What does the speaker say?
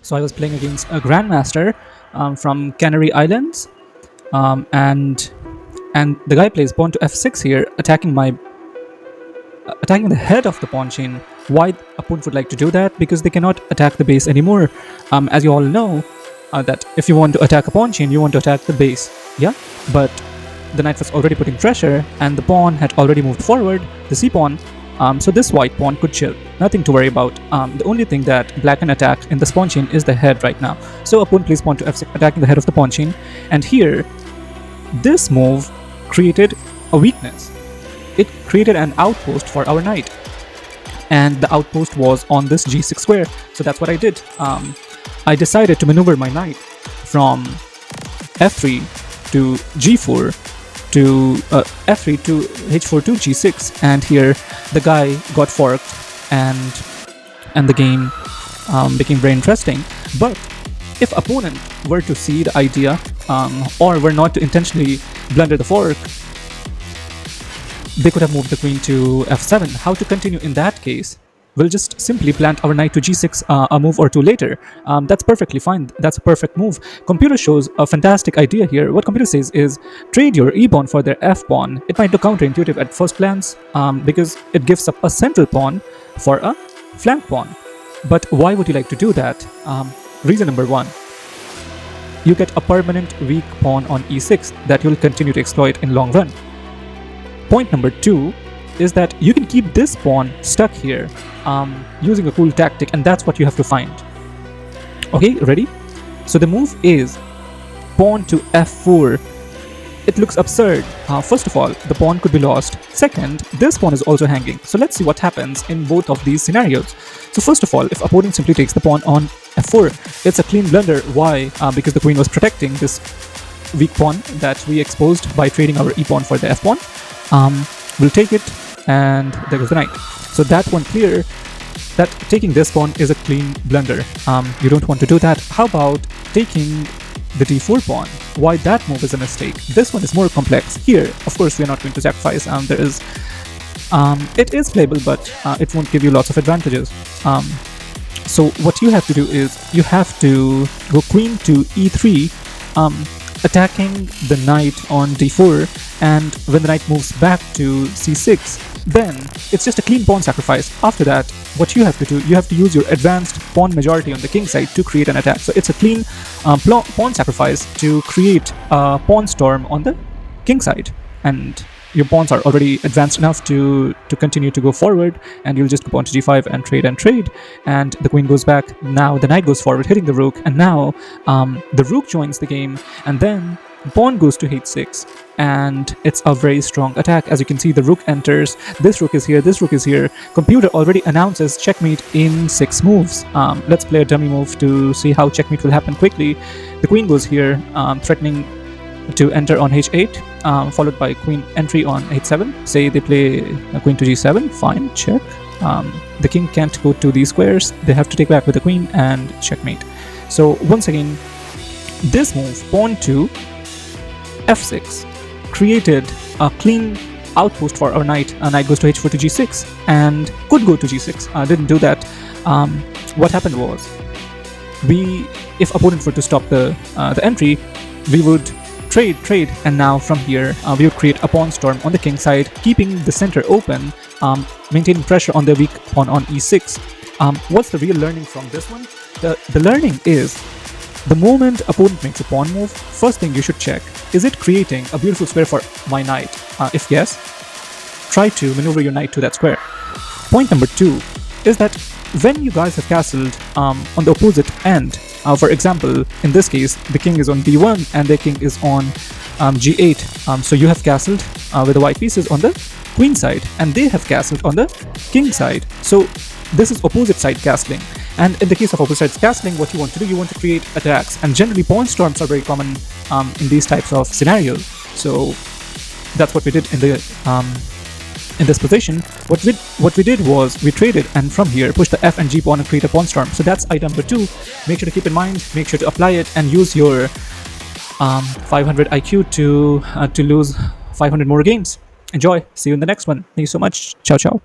So I was playing against a grandmaster from Canary Islands, and the guy plays pawn to f6 here, attacking the head of the pawn chain. Why opponent would like to do that? Because they cannot attack the base anymore. As you all know, that if you want to attack a pawn chain, you want to attack the base. Yeah, but the knight was already putting pressure, and the pawn had already moved forward. The c pawn. So this white pawn could chill. Nothing to worry about. The only thing that black can attack in this pawn chain is the head right now. So opponent plays pawn to f6, attacking the head of the pawn chain. And here, this move created a weakness. It created an outpost for our knight. And the outpost was on this g6 square. So that's what I did. I decided to maneuver my knight from f3 to g4 to f3 to h4 to g6, and here the guy got forked, and the game became very interesting. But if opponent were to see the idea, or were not to intentionally blunder the fork, they could have moved the queen to f7. How to continue in that case? We'll just simply plant our knight to g6 a move or two later. That's perfectly fine. That's a perfect move. Computer shows a fantastic idea here. What computer says is trade your e-pawn for their f-pawn. It might look counterintuitive at first glance because it gives up a central pawn for a flank pawn. But why would you like to do that? Reason number one, you get a permanent weak pawn on e6 that you'll continue to exploit in long run. Point number two is that you can keep this pawn stuck here using a cool tactic, and that's what you have to find. Okay, ready? So the move is pawn to f4. It looks absurd. First of all, the pawn could be lost. Second, this pawn is also hanging. So let's see what happens in both of these scenarios. So first of all, if opponent simply takes the pawn on f4, it's a clean blunder. Why? Because the queen was protecting this weak pawn that we exposed by trading our e-pawn for the f-pawn. We'll take it, and there goes the knight. So that one clear, that taking this pawn is a clean blunder. You don't want to do that. How about taking the d4 pawn? Why that move is a mistake? This one is more complex. Here, of course, we are not going to sacrifice. It is playable, but it won't give you lots of advantages. So what you have to do is you have to go queen to e3, attacking the knight on d4, and when the knight moves back to c6, then it's just a clean pawn sacrifice. After that, what you have to do, you have to use your advanced pawn majority on the king side to create an attack. So it's a clean pawn sacrifice to create a pawn storm on the king side, and your pawns are already advanced enough to continue to go forward, and you'll just go pawn to g5 and trade, and the queen goes back. Now the knight goes forward, hitting the rook, and now the rook joins the game, and then pawn goes to h6, and it's a very strong attack. As you can see, the rook enters, this rook is here, this rook is here. Computer already announces checkmate in 6 moves. Let's play a dummy move to see how checkmate will happen quickly. The queen goes here, threatening to enter on h8, followed by queen entry on h7. Say they play a queen to g7, fine, check. The king can't go to these squares, they have to take back with the queen, and checkmate. So once again, this move, pawn to f6, created a clean outpost for our knight. Knight goes to h4 to g6, and could go to g6. Didn't do that. What happened was, if opponent were to stop the entry, we would trade, and now from here we would create a pawn storm on the king side, keeping the center open, maintaining pressure on the weak pawn on e6. What's the real learning from this one? The learning is, the moment opponent makes a pawn move, first thing you should check, is it creating a beautiful square for my knight? If yes, try to maneuver your knight to that square. Point number 2 is that when you guys have castled on the opposite end, for example, in this case, the king is on d1 and the king is on g8. So you have castled with the white pieces on the queen side, and they have castled on the king side. So this is opposite side castling. And in the case of opposite sides castling, what you want to do, you want to create attacks. And generally, pawn storms are very common in these types of scenarios. So that's what we did in this position. What we did was we traded, and from here push the f and g pawn and create a pawn storm. So that's item number 2. Make sure to keep in mind, make sure to apply it, and use your 500 IQ to lose 500 more games. Enjoy. See you in the next one. Thank you so much. Ciao, ciao.